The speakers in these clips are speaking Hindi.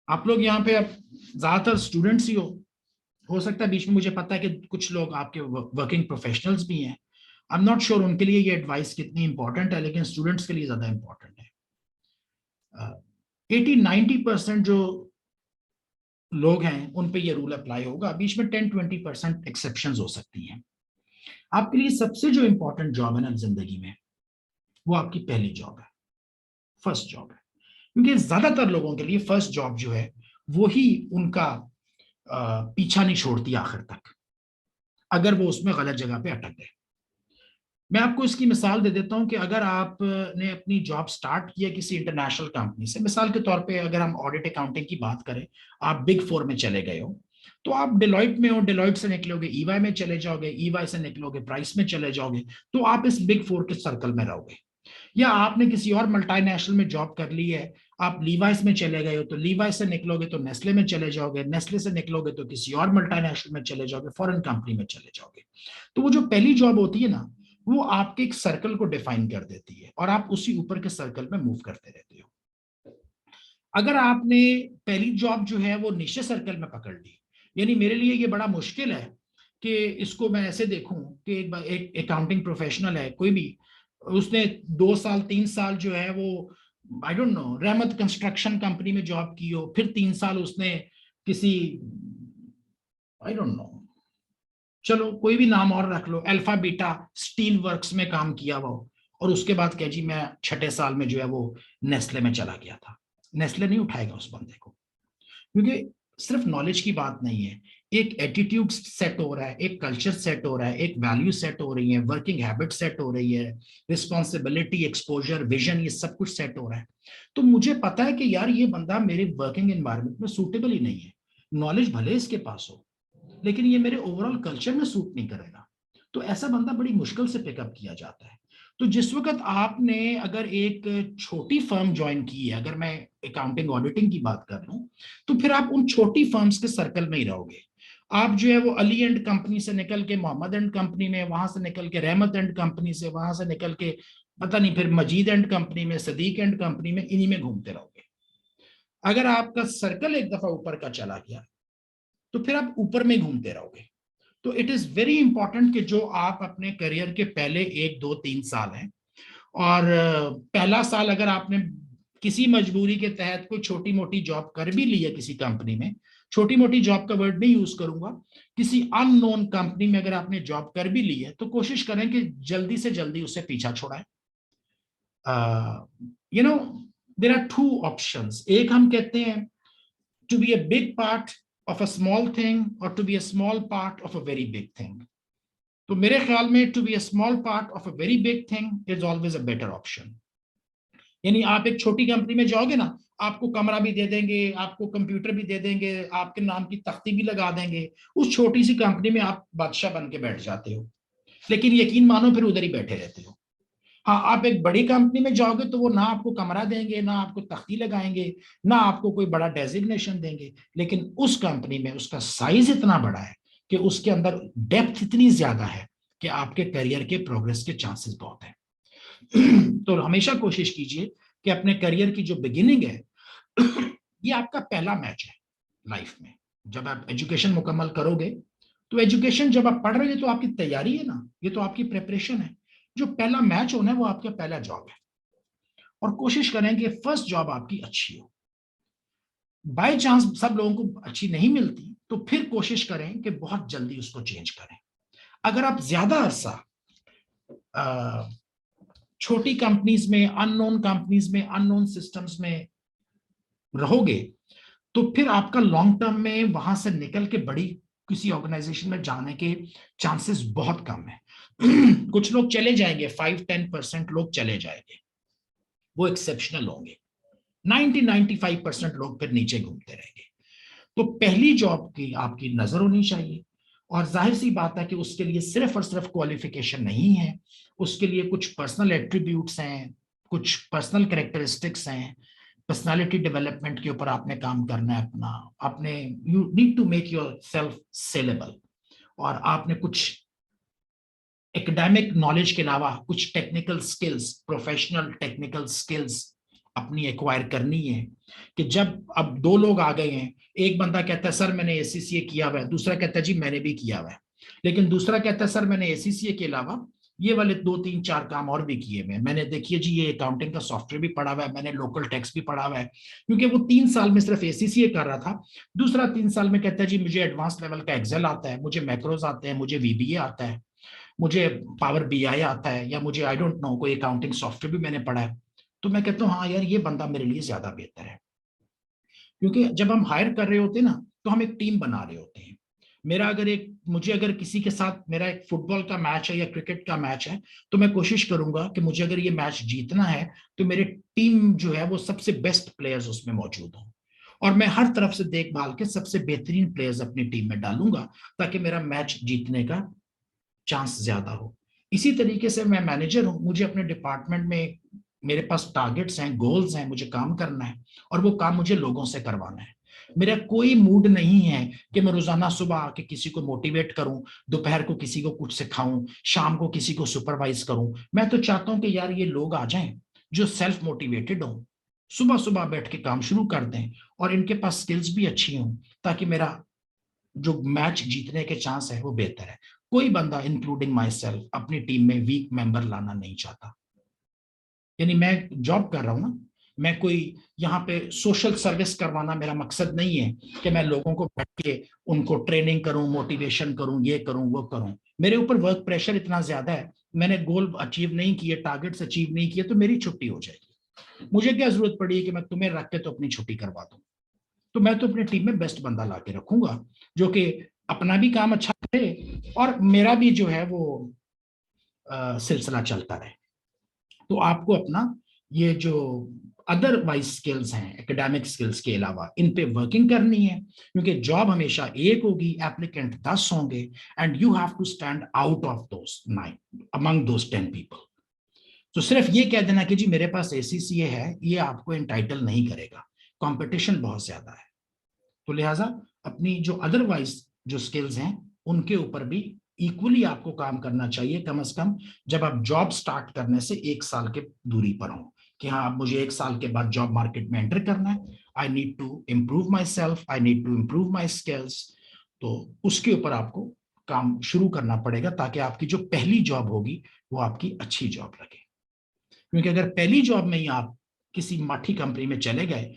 आप लोग यहाँ पे अब ज्यादातर स्टूडेंट्स ही हो सकता है बीच में, मुझे पता है कि कुछ लोग आपके वर्किंग प्रोफेशनल्स भी हैं। आई एम नॉट श्योर उनके लिए ये एडवाइस कितनी इंपॉर्टेंट है, लेकिन स्टूडेंट्स के लिए ज्यादा इंपॉर्टेंट है। 80-90% जो लोग हैं उन पे ये रूल अप्लाई होगा, बीच में 10-20% एक्सेप्शंस हो सकती हैं। आपके लिए सबसे जो इंपॉर्टेंट जॉब है ना जिंदगी में, वो आपकी पहली जॉब है, फर्स्ट जॉब है। क्योंकि ज्यादातर लोगों के लिए फर्स्ट जॉब जो है वो ही उनका पीछा नहीं छोड़ती आखिर तक, अगर वो उसमें गलत जगह पे अटक गए। मैं आपको इसकी मिसाल दे देता हूं कि अगर आपने अपनी जॉब स्टार्ट किया किसी इंटरनेशनल कंपनी से, मिसाल के तौर पे अगर हम ऑडिट अकाउंटिंग की बात करें, आप बिग फोर में चले गए हो, तो आप डिलॉइट में हो, डिलॉइट से निकलोगे ईवाई में चले जाओगे, ईवाई से निकलोगे प्राइस में चले जाओगे, तो आप इस बिग फोर के सर्कल में रहोगे। या आपने किसी और मल्टीनेशनल में जॉब कर ली है, आप लीवाइस में चले गए हो, तो लीवाइस से निकलोगे तो नेस्ले में चले जाओगे, नेस्ले से निकलोगे तो किसी और मल्टीनेशनल में चले जाओगे, फॉरेन कंपनी में चले जाओगे। तो वो जो पहली जॉब होती है ना, वो आपके एक सर्कल को डिफाइन कर देती है और आप उसी ऊपर के सर्कल में मूव करते रहते हो। अगर आपने पहली जॉब जो है वो नीचे सर्कल में पकड़ ली, यानी मेरे लिए ये बड़ा मुश्किल है कि इसको मैं ऐसे देखूं कि एक अकाउंटिंग प्रोफेशनल है कोई भी, उसने 2 साल 3 साल जो है वो आई डोंट नो रहमत कंस्ट्रक्शन कंपनी में जॉब की हो, फिर 3 साल उसने किसी आई डोंट नो, चलो कोई भी नाम और रख लो, अल्फा बीटा स्टील वर्क्स में काम किया वो, और उसके बाद कह जी मैं छठे साल में जो है वो नेस्ले में चला गया था। नेस्ले नहीं उठाएगा उस बंदे को, क्योंकि सिर्फ नॉलेज की बात नहीं है, एक एटीट्यूड सेट हो रहा है, एक कल्चर सेट हो रहा है, एक वैल्यू सेट हो रही है, वर्किंग हैबिट सेट हो रही है, रिस्पॉन्सिबिलिटी एक्सपोजर विजन ये सब कुछ सेट हो रहा है। तो मुझे पता है कि यार ये बंदा मेरे वर्किंग एनवायरनमेंट में सूटेबल ही नहीं है, नॉलेज भले इसके पास हो लेकिन ये मेरे ओवरऑल कल्चर में सूट नहीं करेगा। तो ऐसा बंदा बड़ी मुश्किल से पिकअप किया जाता है। तो जिस वक्त आपने अगर एक छोटी फर्म ज्वाइन की है, अगर मैं अकाउंटिंग ऑडिटिंग की बात कर लूं, तो फिर आप उन छोटी फर्म्स के सर्कल में ही रहोगे। आप जो है वो अली एंड कंपनी से निकल के मोहम्मद एंड कंपनी में, वहां से निकल के रहमत एंड कंपनी से, वहां से निकल के पता नहीं फिर मजीद एंड कंपनी में, सदीक एंड कंपनी में, इन्हीं में घूमते रहोगे। अगर आपका सर्कल एक दफा ऊपर का चला गया तो फिर आप ऊपर में घूमते रहोगे। तो इट इज वेरी इंपॉर्टेंट कि जो आप अपने करियर के पहले 1 2 3 साल हैं, और पहला साल अगर आपने किसी मजबूरी के तहत कोई छोटी मोटी जॉब कर भी ली है किसी कंपनी में, छोटी मोटी जॉब का वर्ड नहीं यूज करूंगा, किसी अननोन कंपनी में अगर आपने जॉब कर भी ली है, तो कोशिश करें कि जल्दी से जल्दी उससे पीछा छोड़ाएं। You know there are two options, एक हम कहते हैं to be a big part of a small thing or to be a small part of a very big thing. तो मेरे ख्याल में to be a small part of a very big thing is always a better option. यानी आप एक छोटी कंपनी में जाओगे ना, आपको कमरा भी दे देंगे, आपको कंप्यूटर भी दे देंगे, आपके नाम की तख्ती भी लगा देंगे, उस छोटी सी कंपनी में आप बादशाह बन के बैठ जाते हो, लेकिन यकीन मानो फिर उधर ही बैठे रहते हो। हाँ, आप एक बड़ी कंपनी में जाओगे तो वो ना आपको कमरा देंगे, ना आपको तख्ती लगाएंगे, ना आपको कोई बड़ा डेजिग्नेशन देंगे, लेकिन उस कंपनी में उसका साइज इतना बड़ा है कि उसके अंदर डेप्थ इतनी ज्यादा है कि आपके करियर के प्रोग्रेस के चांसेस बहुत हैं। तो हमेशा कोशिश कीजिए कि अपने करियर की जो बिगिनिंग है ये आपका पहला मैच है लाइफ में। जब आप एजुकेशन मुकम्मल करोगे, तो एजुकेशन जब आप पढ़ रहे हैं तो आपकी तैयारी है ना, ये तो आपकी प्रिपरेशन है। जो पहला मैच होना है वो आपका पहला जॉब है, और कोशिश करें कि फर्स्ट जॉब आपकी अच्छी हो। बाय चांस सब लोगों को अच्छी नहीं मिलती, तो फिर कोशिश करें कि बहुत जल्दी उसको चेंज करें। अगर आप ज्यादा अरसा छोटी कंपनीज में, अननोन कंपनीज में, अननोन सिस्टम्स में रहोगे, तो फिर आपका लॉन्ग टर्म में वहां से निकल के बड़ी किसी ऑर्गेनाइजेशन में जाने के चांसेस बहुत कम है। कुछ लोग चले जाएंगे, 5-10% लोग चले जाएंगे, वो एक्सेप्शनल होंगे। 90-95% लोग फिर नीचे घूमते रहेंगे। तो पहली जॉब की आपकी नजर होनी चाहिए, और जाहिर सी बात है कि उसके लिए सिर्फ और सिर्फ क्वालिफिकेशन नहीं है, उसके लिए कुछ पर्सनल एट्रीब्यूट्स हैं, कुछ पर्सनल कैरेक्टरिस्टिक्स हैं, पर्सनालिटी डेवलपमेंट के ऊपर आपने काम करना है अपना। आपने you need to make yourself saleable, और आपने कुछ एकेडमिक नॉलेज के अलावा कुछ technical skills, professional technical skills अपनी एक्वायर करनी है कि जब अब दो लोग आ गए हैं, एक बंदा कहता है सर मैंने एसीसीए किया हुआ है, दूसरा कहता है जी मैंने भी किया हुआ है, लेकिन दूसरा कहता है सर मैंने एसीसीए के अलावा ये वाले 2 3 4 काम और भी किए हुए, मैंने देखिए जी ये अकाउंटिंग का सॉफ्टवेयर भी पढ़ा हुआ है, मैंने लोकल टैक्स भी पढ़ा हुआ है, क्योंकि वो 3 साल में सिर्फ एसीसीए कर रहा था। दूसरा 3 साल में कहता है जी मुझे एडवांस लेवल का एक्सेल आता है, मुझे मैक्रोज आते हैं, मुझे वीबीए आता है, मुझे पावर बीआई आता है, या मुझे आई डोंट नो कोई अकाउंटिंग सॉफ्टवेयर भी मैंने पढ़ा है। तो मैं कहता हूँ हाँ यार ये बंदा मेरे लिए ज्यादा बेहतर है, क्योंकि जब हम हायर कर रहे होते हैं ना तो हम एक टीम बना रहे होते हैं। मेरा अगर एक मुझे अगर किसी के साथ मेरा एक फुटबॉल का मैच है या क्रिकेट का मैच है, तो मैं कोशिश करूंगा कि मुझे अगर ये मैच जीतना है तो मेरी टीम जो है वो सबसे बेस्ट प्लेयर्स उसमें मौजूद हों, और मैं हर तरफ से देखभाल के सबसे बेहतरीन प्लेयर्स अपनी टीम में डालूंगा ताकि मेरा मैच जीतने का चांस ज्यादा हो। इसी तरीके से मैं मैनेजर हूं, मुझे अपने डिपार्टमेंट में मेरे पास टारगेट्स हैं, गोल्स हैं, मुझे काम करना है, और वो काम मुझे लोगों से करवाना है। मेरा कोई मूड नहीं है कि मैं रोजाना सुबह आके किसी को मोटिवेट करूं, दोपहर को किसी को कुछ सिखाऊं, शाम को किसी को सुपरवाइज करूं। मैं तो चाहता हूं कि यार ये लोग आ जाएं जो सेल्फ मोटिवेटेड हों, सुबह सुबह बैठ के काम शुरू कर दें, और इनके पास स्किल्स भी अच्छी हों, ताकि मेरा जो मैच जीतने के चांस है वो बेहतर है। कोई बंदा इंक्लूडिंग माई सेल्फ अपनी टीम में वीक मेंबर लाना नहीं चाहता। यानी मैं जॉब कर रहा हूं ना, मैं कोई यहाँ पे सोशल सर्विस करवाना मेरा मकसद नहीं है कि मैं लोगों को बैठ के उनको ट्रेनिंग करूं, मोटिवेशन करूं, ये करूं वो करूं। मेरे ऊपर वर्क प्रेशर इतना ज्यादा है, मैंने गोल अचीव नहीं किए, टारगेट्स अचीव नहीं किए तो मेरी छुट्टी हो जाएगी। मुझे क्या जरूरत पड़ी है कि मैं तुम्हें रख के तो अपनी छुट्टी करवा दूं? तो मैं तो अपनी टीम में बेस्ट बंदा ला के रखूंगा जो कि अपना भी काम अच्छा करे और मेरा भी जो है वो सिलसिला चलता रहे। तो आपको अपना ये जो अदरवाइज स्किल्स हैं एकेडमिक स्किल्स के अलावा, इन पे वर्किंग करनी है, क्योंकि जॉब हमेशा एक होगी, एप्लीकेंट 10 होंगे, and you have to stand out of those 9 among those 10 people. तो सिर्फ ये कह देना कि जी मेरे पास एसीसीए है, ये आपको एंटाइटल नहीं करेगा, कंपटीशन बहुत ज्यादा है। तो लिहाजा अपनी जो अदरवाइज जो स्किल्स हैं उनके ऊपर भी इक्वली आपको काम करना चाहिए, कम से कम जब आप जॉब स्टार्ट करने से 1 साल के दूरी पर हो, कि हाँ अब मुझे 1 साल के बाद जॉब मार्केट में एंटर करना है, I need to improve myself, I need to improve my skills. तो उसके ऊपर आपको काम शुरू करना पड़ेगा ताकि आपकी जो पहली जॉब होगी वो आपकी अच्छी जॉब लगे। क्योंकि अगर पहली जॉब में ही आप किसी माठी कंपनी में चले गए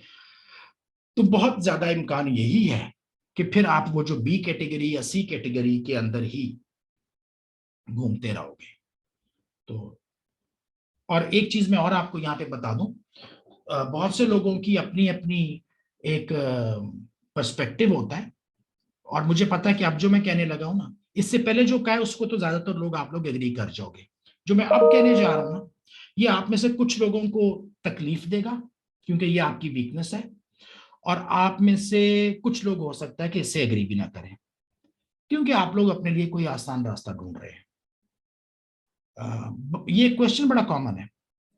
तो बहुत ज्यादा इम्कान यही है कि फिर आप वो जो बी कैटेगरी या सी कैटेगरी के अंदर ही घूमते रहोगे। तो और एक चीज मैं और आपको यहाँ पे बता दूं, बहुत से लोगों की अपनी अपनी एक पर्सपेक्टिव होता है, और मुझे पता है कि अब जो मैं कहने लगा हूं ना, इससे पहले जो कहा है उसको तो ज्यादातर लोग आप लोग एग्री कर जाओगे। जो मैं अब कहने जा रहा हूं ना, ये आप में से कुछ लोगों को तकलीफ देगा क्योंकि ये आपकी वीकनेस है, और आप में से कुछ लोग हो सकता है कि इससे एग्री भी ना करें, क्योंकि आप लोग अपने लिए कोई आसान रास्ता ढूंढ रहे हैं। ये क्वेश्चन बड़ा कॉमन है,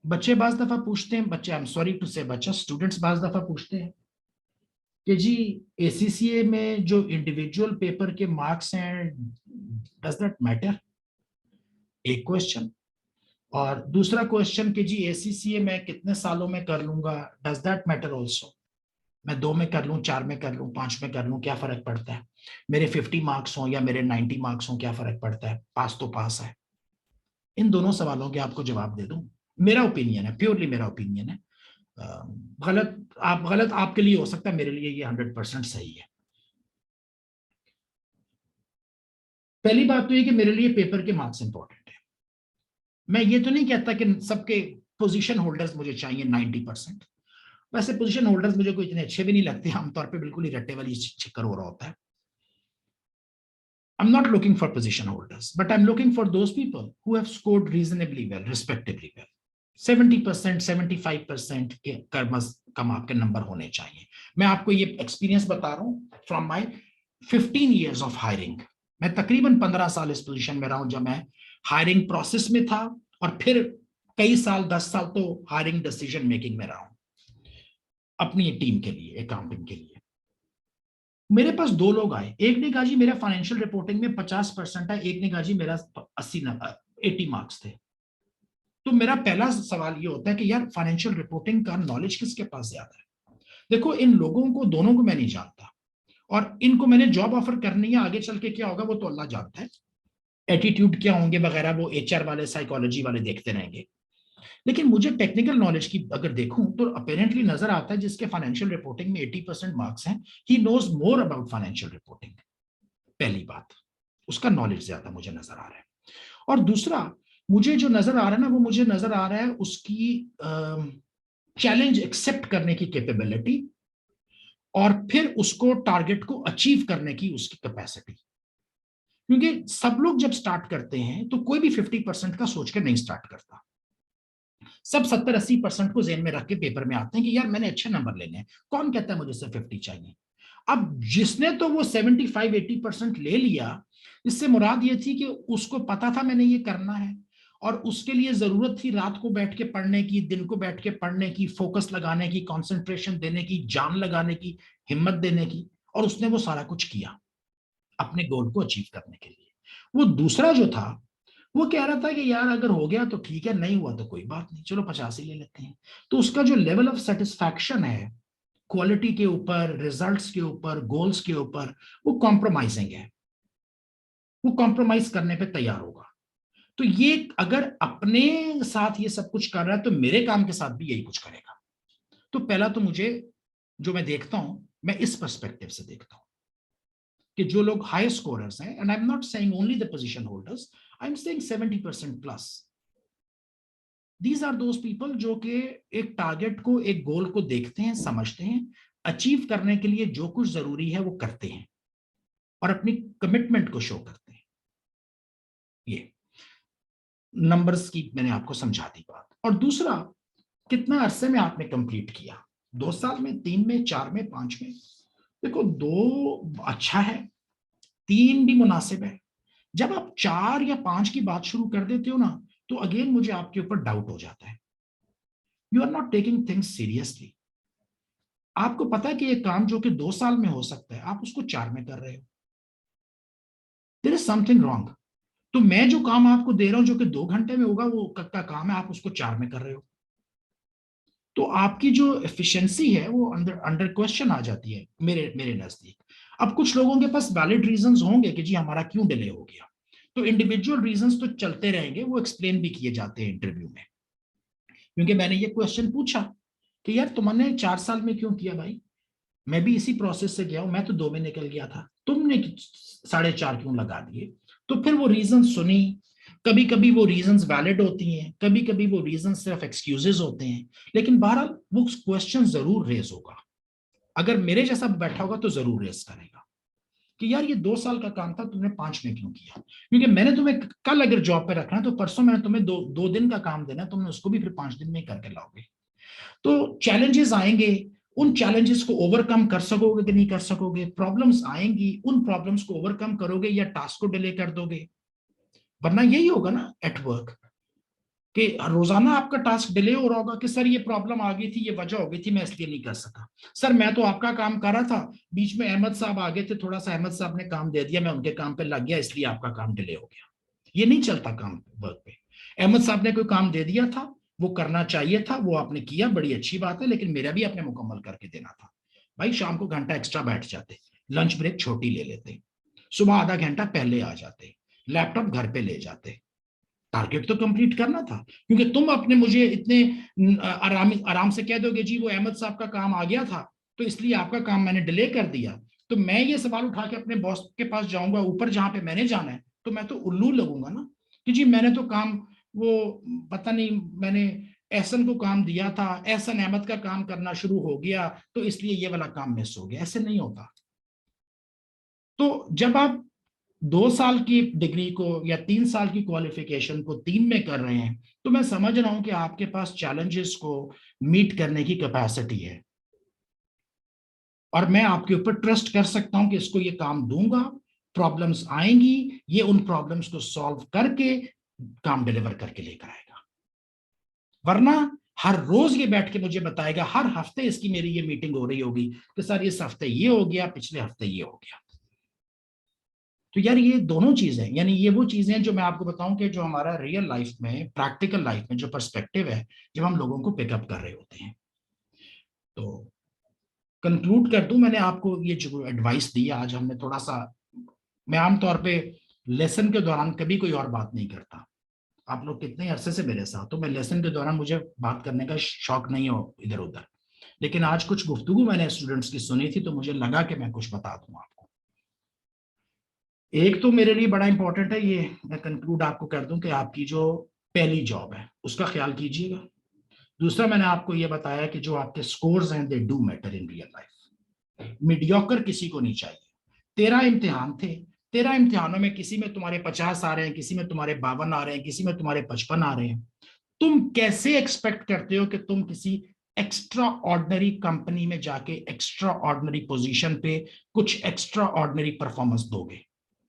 बच्चे बाज दफा पूछते हैं, बच्चे, आई एम सॉरी टू से बच्चा, स्टूडेंट्स बाज दफा पूछते हैं कि जी एसीसीए में जो इंडिविजुअल पेपर के मार्क्स हैं डज दैट मैटर, एक क्वेश्चन। और दूसरा क्वेश्चन कि जी एसीसीए में कितने सालों में कर लूंगा, डज दैट मैटर ऑल्सो, मैं 2 में कर लूं, 4 में कर लूं, 5 में कर लूं, क्या फर्क पड़ता है, मेरे 50 मार्क्स हो या मेरे 90 मार्क्स हो, क्या फर्क पड़ता है, पास तो पास है। इन दोनों सवालों के आपको जवाब दे दूं, मेरा ओपिनियन है, प्योरली मेरा ओपिनियन है, गलत आपके लिए हो सकता है, मेरे लिए ये 100% सही है। पहली बात तो ये कि मेरे लिए पेपर के मार्क्स इंपॉर्टेंट है। मैं ये तो नहीं कहता कि सबके पोजीशन होल्डर्स मुझे चाहिए 90%, वैसे पोजीशन होल्डर्स मुझे कोई इतने अच्छे भी नहीं लगते, आमतौर पे बिल्कुल ही रट्टे वाली चक्कर हो रहा होता है। I'm not looking for position holders, but I'm looking for those people who have scored reasonably well, respectively well. 70%, 75% के कम आपके नंबर होने चाहिए। मैं आपको ये एक्सपीरियंस बता रहा हूँ from my 15 years of hiring. मैं तकरीबन 15 साल इस पोजीशन में रहा हूं, जब मैं हायरिंग प्रोसेस में था, और फिर कई साल 10 साल तो हायरिंग डिसीजन मेकिंग में रहा हूं अपनी टीम के लिए, अकाउंटिंग के लिए। मेरे पास 2 लोग आए, एक ने कहा जी मेरा फाइनेंशियल रिपोर्टिंग में 50% है, एक ने कहा जी मेरा 80 80 मार्क्स थे। तो मेरा पहला सवाल ये होता है कि यार फाइनेंशियल रिपोर्टिंग का नॉलेज किसके पास ज्यादा है? देखो, इन लोगों को दोनों को मैं नहीं जानता, और इनको मैंने जॉब ऑफर करनी है, आगे चल के क्या होगा वो तो अल्लाह जानता है, एटीट्यूड क्या होंगे वगैरह वो एचआर वाले साइकोलॉजी वाले देखते रहेंगे। लेकिन मुझे टेक्निकल नॉलेज की अगर देखूं तो अपेरेंटली नजर आता है जिसके फाइनेंशियल रिपोर्टिंग में 80% मार्क्स हैं, he knows more about financial reporting. पहली बात, उसका नॉलेज ज्यादा मुझे नजर आ रहा है। और दूसरा, मुझे जो नजर आ रहा है ना, वो मुझे नजर आ रहा है उसकी चैलेंज एक्सेप्ट करने की कैपेबिलिटी, और फिर उसको टारगेट को अचीव करने की उसकी कैपेसिटी। क्योंकि सब लोग जब स्टार्ट करते हैं तो कोई भी 50% का सोच कर नहीं स्टार्ट करता, सब 70-80% को जेन में रख के पेपर में आते हैं कि यार मैंने अच्छे नंबर लेने हैं, कौन कहता है मुझे सिर्फ 50 चाहिए। अब जिसने तो वो 75-80% ले लिया, इससे मुराद ये थी कि उसको पता था मैंने ये करना है, और उसके लिए जरूरत थी रात को बैठ के पढ़ने की, दिन को बैठ के पढ़ने की, फोकस लगाने की, कंसंट्रेशन देने की, जान लगाने की, हिम्मत देने की, और उसने वो सारा कुछ किया अपने गोल को अचीव करने के लिए। वो दूसरा जो था वो कह रहा था कि यार अगर हो गया तो ठीक है, नहीं हुआ तो कोई बात नहीं, चलो 50 ही ले लेते हैं। तो उसका जो लेवल ऑफ सेटिस्फैक्शन है क्वालिटी के ऊपर, रिजल्ट्स के ऊपर, गोल्स के ऊपर, वो कॉम्प्रोमाइजिंग है, वो कॉम्प्रोमाइज करने पे तैयार होगा। तो ये अगर अपने साथ ये सब कुछ कर रहा है तो मेरे काम के साथ भी यही कुछ करेगा। तो पहला तो मुझे जो मैं देखता हूं, मैं इस पर्सपेक्टिव से देखता हूं कि जो लोग हाई स्कोरर्स हैं, and I am not saying only the position holders, I am saying 70% plus, these are those people जो कि एक टारगेट को, एक गोल को देखते हैं, समझते हैं, अचीव करने के लिए जो कुछ जरूरी है वो करते हैं, और अपनी कमिटमेंट को शो करते हैं। ये नंबर्स की मैंने आपको समझा दी बात। और दूसरा, कितना अरसे में आपने कंप्लीट किया, 2 साल में, 3 में, 4 में, 5 में? देखो, 2 अच्छा है, 3 भी मुनासिब है। जब आप 4 या 5 की बात शुरू कर देते हो ना, तो अगेन मुझे आपके ऊपर डाउट हो जाता है, you are not taking things seriously. आपको पता है कि ये काम जो कि 2 साल में हो सकता है, आप उसको 4 में कर रहे हो, देयर इज समथिंग रॉन्ग। तो मैं जो काम आपको दे रहा हूं जो कि 2 घंटे में होगा, वो का काम है, आप उसको 4 में कर रहे हो। तो आपकी जो एफिशिएंसी है वो अंडर अंडर क्वेश्चन आ जाती है मेरे मेरे नजदीक। अब कुछ लोगों के पास वैलिड रीजंस होंगे कि जी हमारा क्यों डिले हो गया, तो इंडिविजुअल रीजंस तो चलते रहेंगे, वो एक्सप्लेन भी किए जाते हैं इंटरव्यू में। क्योंकि मैंने ये क्वेश्चन पूछा कि यार तुमने 4 साल में क्यों किया भाई, मैं भी इसी प्रोसेस से गया हूं, मैं तो 2 में निकल गया था, तुमने 4.5 क्यों लगा दिए? तो फिर वो रीजन सुनी, कभी कभी वो रीजंस वैलिड होती हैं, कभी कभी वो रीजन सिर्फ एक्सक्यूजेस होते हैं, लेकिन बहरहाल वो क्वेश्चन जरूर रेज होगा। अगर मेरे जैसा बैठा होगा तो जरूर रेज करेगा कि यार ये 2 साल का काम था, तुमने 5 में क्यों किया? क्योंकि मैंने तुम्हें कल अगर जॉब पे रखना है तो परसों मैंने तुम्हें दो दिन का काम देना है, तुमने उसको भी फिर 5 दिन में ही करके लाओगे। तो चैलेंजेस आएंगे, उन चैलेंजेस को ओवरकम कर सकोगे कि नहीं कर सकोगे, प्रॉब्लम्स आएंगी, उन प्रॉब्लम्स को ओवरकम करोगे या टास्क को डिले कर दोगे। वरना यही होगा ना एट वर्क, कि रोजाना आपका टास्क डिले हो रहा होगा कि सर ये प्रॉब्लम आ गई थी, ये वजह हो गई थी, मैं इसलिए नहीं कर सका। सर मैं तो आपका काम कर रहा था, बीच में अहमद साहब आ गए थे, थोड़ा सा अहमद साहब ने काम दे दिया, मैं उनके काम पे लग गया, इसलिए आपका काम डिले हो गया। ये नहीं चलता काम वर्क पे। अहमद साहब ने कोई काम दे दिया था, वो करना चाहिए था, वो आपने किया, बड़ी अच्छी बात है, लेकिन मेरा भी आपने मुकम्मल करके देना था। भाई शाम को घंटा एक्स्ट्रा बैठ जाते, लंच ब्रेक छोटी ले लेते, सुबह आधा घंटा पहले आ जाते, लैपटॉप घर पे ले जाते, टारगेट तो कंप्लीट करना था। क्योंकि तुम अपने मुझे इतने आराम से कह दोगे जी वो अहमद साहब का काम आ गया था, तो इसलिए आपका काम मैंने डिले कर दिया, तो मैं ये सवाल उठा के अपने बॉस के पास जाऊंगा ऊपर जहां पे मैंने जाना है, तो मैं तो उल्लू लगूंगा ना कि जी मैंने तो काम, वो पता नहीं, मैंने एहसन को काम दिया था, एहसन अहमद का काम करना शुरू हो गया, तो इसलिए ये वाला काम मिस हो गया। ऐसे नहीं होता। तो जब आप 2 साल की डिग्री को या 3 साल की क्वालिफिकेशन को 3 में कर रहे हैं, तो मैं समझ रहा हूं कि आपके पास चैलेंजेस को मीट करने की कैपेसिटी है, और मैं आपके ऊपर ट्रस्ट कर सकता हूं कि इसको ये काम दूंगा, प्रॉब्लम्स आएंगी, ये उन प्रॉब्लम्स को सॉल्व करके काम डिलीवर करके लेकर आएगा। वरना हर रोज ये बैठ के मुझे बताएगा, हर हफ्ते इसकी मेरी ये मीटिंग हो रही होगी कि सर इस हफ्ते ये हो गया, पिछले हफ्ते ये हो गया। तो यार ये दोनों चीजें, यानी ये वो चीजें जो मैं आपको बताऊं कि जो हमारा रियल लाइफ में, प्रैक्टिकल लाइफ में जो पर्सपेक्टिव है, जब हम लोगों को पिकअप कर रहे होते हैं। तो कंक्लूड कर दूं, मैंने आपको ये जो एडवाइस दी आज हमने थोड़ा सा, मैं आमतौर पे लेसन के दौरान कभी कोई और बात नहीं करता। आप लोग कितने अरसे से मेरे साथ, तो मैं लेसन के दौरान मुझे बात करने का शौक नहीं हो इधर उधर, लेकिन आज कुछ गुफ्तगू मैंने स्टूडेंट्स की सुनी थी तो मुझे लगा कि मैं कुछ बता दूं आपको। एक तो मेरे लिए बड़ा इंपॉर्टेंट है, ये मैं कंक्लूड आपको कर दूं कि आपकी जो पहली जॉब है उसका ख्याल कीजिएगा। दूसरा, मैंने आपको ये बताया कि जो आपके स्कोर्स हैं they do matter in real life. Mediocre किसी को नहीं चाहिए। 13 इम्तिहान थे, 13 इम्तिहानों में किसी में तुम्हारे 50 आ रहे हैं, किसी में तुम्हारे 52 आ रहे हैं, किसी में तुम्हारे 55 आ रहे हैं। तुम कैसे एक्सपेक्ट करते हो कि तुम किसी एक्स्ट्रा ऑर्डिनरी कंपनी में जाके एक्स्ट्रा ऑर्डिनरी पोजीशन पे कुछ एक्स्ट्रा ऑर्डिनरी परफॉर्मेंस दोगे?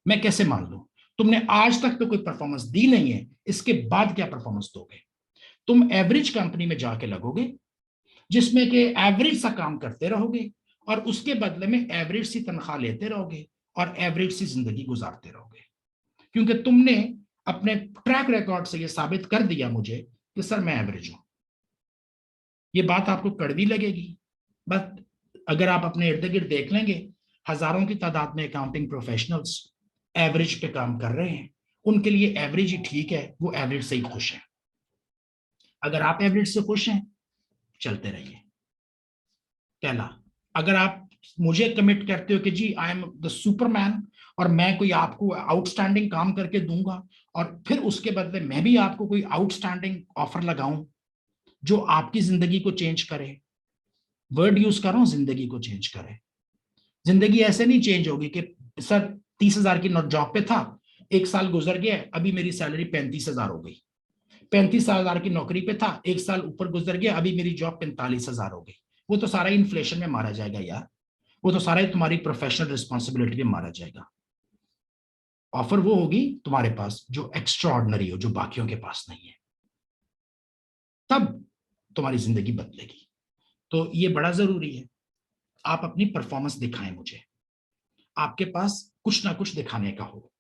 मैं कैसे मान लूं? तुमने आज तक तो कोई परफॉर्मेंस दी नहीं है, इसके बाद क्या परफॉर्मेंस दोगे? तुम एवरेज कंपनी में जाके लगोगे जिसमें कि एवरेज सा काम करते रहोगे और उसके बदले में एवरेज सी तनख्वाह लेते रहोगे और एवरेज सी जिंदगी गुजारते रहोगे, क्योंकि तुमने अपने ट्रैक रिकॉर्ड से ये साबित कर दिया मुझे कि सर मैं एवरेज हूं। ये बात आपको कड़वी लगेगी, बट अगर आप अपने इर्द गिर्द देख लेंगे, हजारों की तादाद में अकाउंटिंग प्रोफेशनल्स एवरेज पे काम कर रहे हैं। उनके लिए एवरेज ही ठीक है, वो एवरेज से ही खुश है। अगर आप एवरेज से खुश हैं, चलते रहिए। पहला, अगर आप मुझे कमिट करते हो कि जी आई एम द सुपरमैन और मैं कोई आपको आउटस्टैंडिंग काम करके दूंगा और फिर उसके बदले मैं भी आपको कोई आउटस्टैंडिंग ऑफर लगाऊं जो आपकी जिंदगी को चेंज करे, वर्ड यूज कर रहा हूं, जिंदगी को चेंज करे। जिंदगी ऐसे नहीं चेंज होगी कि सर 30,000 की जॉब पे था, 1 साल गुजर गया, अभी मेरी सैलरी 35,000 हो गई। 35,000 की नौकरी पे था, 1 साल ऊपर गुजर गया, अभी मेरी जॉब 45,000 हो गई। वो तो सारा इन्फ्लेशन में मारा जाएगा यार, वो तो सारा ही तुम्हारी प्रोफेशनल रिस्पॉन्सिबिलिटी में मारा जाएगा। ऑफर वो होगी तुम्हारे पास जो एक्स्ट्रा ऑर्डिनरी हो, जो बाकियों के पास नहीं है, तब तुम्हारी जिंदगी बदलेगी। तो ये बड़ा जरूरी है, आप अपनी परफॉर्मेंस दिखाएं मुझे, आपके पास कुछ ना कुछ दिखाने का हो।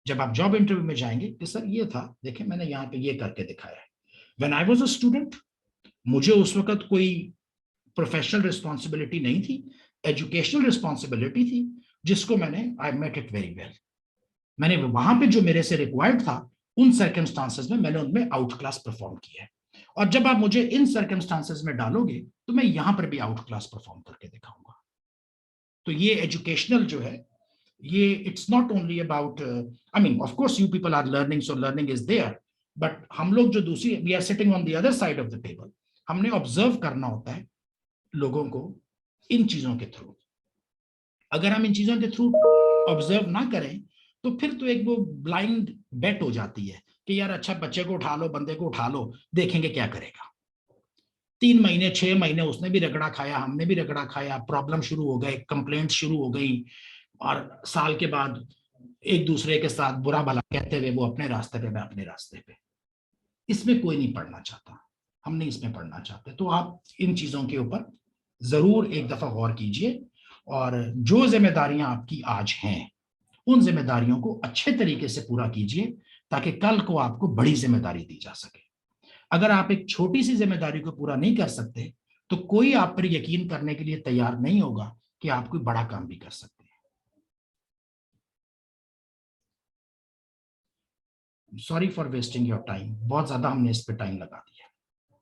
जब आप जॉब इंटरव्यू में जाएंगे कि सर ये था, देखें मैंने यहाँ पे ये करके दिखाया है। When I was a student, मुझे उस वक्त कोई प्रोफेशनल रिस्पॉन्सिबिलिटी नहीं थी, एजुकेशनल रिस्पॉन्सिबिलिटी थी, जिसको मैंने I met it very well. मैंने वहां पे जो मेरे से रिक्वायर्ड था, उन सर्कमस्टांसेस में मैंने उनमें आउट क्लास परफॉर्म किया है। और जब आप मुझे इन सर्कमस्टांसेस में डालोगे तो मैं यहां पर भी आउट क्लास परफॉर्म करके दिखाऊंगा। तो ये एजुकेशनल जो है, ये it's not only about, I mean of course you people are learning, so learning is there, but हम लोग जो दूसरी, we are sitting on the other side of the table, हमने ऑब्जर्व करना होता है लोगों को इन चीजों के थ्रू। अगर हम इन चीजों के थ्रू ऑब्जर्व ना करें तो फिर तो एक वो ब्लाइंड बेट हो जाती है कि यार अच्छा बच्चे को उठा लो, बंदे को उठा लो, देखेंगे क्या करेगा। 3 महीने 6 महीने उसने भी रगड़ा खाया, हमने भी रगड़ा खाया, प्रॉब्लम शुरू हो गए, कंप्लेंट शुरू हो गई, और साल के बाद एक दूसरे के साथ बुरा भला कहते हुए वो अपने रास्ते पे, मैं अपने रास्ते पे। इसमें कोई नहीं पढ़ना चाहता, हम नहीं इसमें पढ़ना चाहते। तो आप इन चीजों के ऊपर जरूर एक दफा गौर कीजिए, और जो जिम्मेदारियां आपकी आज हैं उन जिम्मेदारियों को अच्छे तरीके से पूरा कीजिए, ताकि कल को आपको बड़ी जिम्मेदारी दी जा सके। अगर आप एक छोटी सी जिम्मेदारी को पूरा नहीं कर सकते तो कोई आप पर यकीन करने के लिए तैयार नहीं होगा कि आप कोई बड़ा काम भी कर सकते हैं। Sorry for wasting your time, बहुत ज्यादा हमने इस पे टाइम लगा दिया।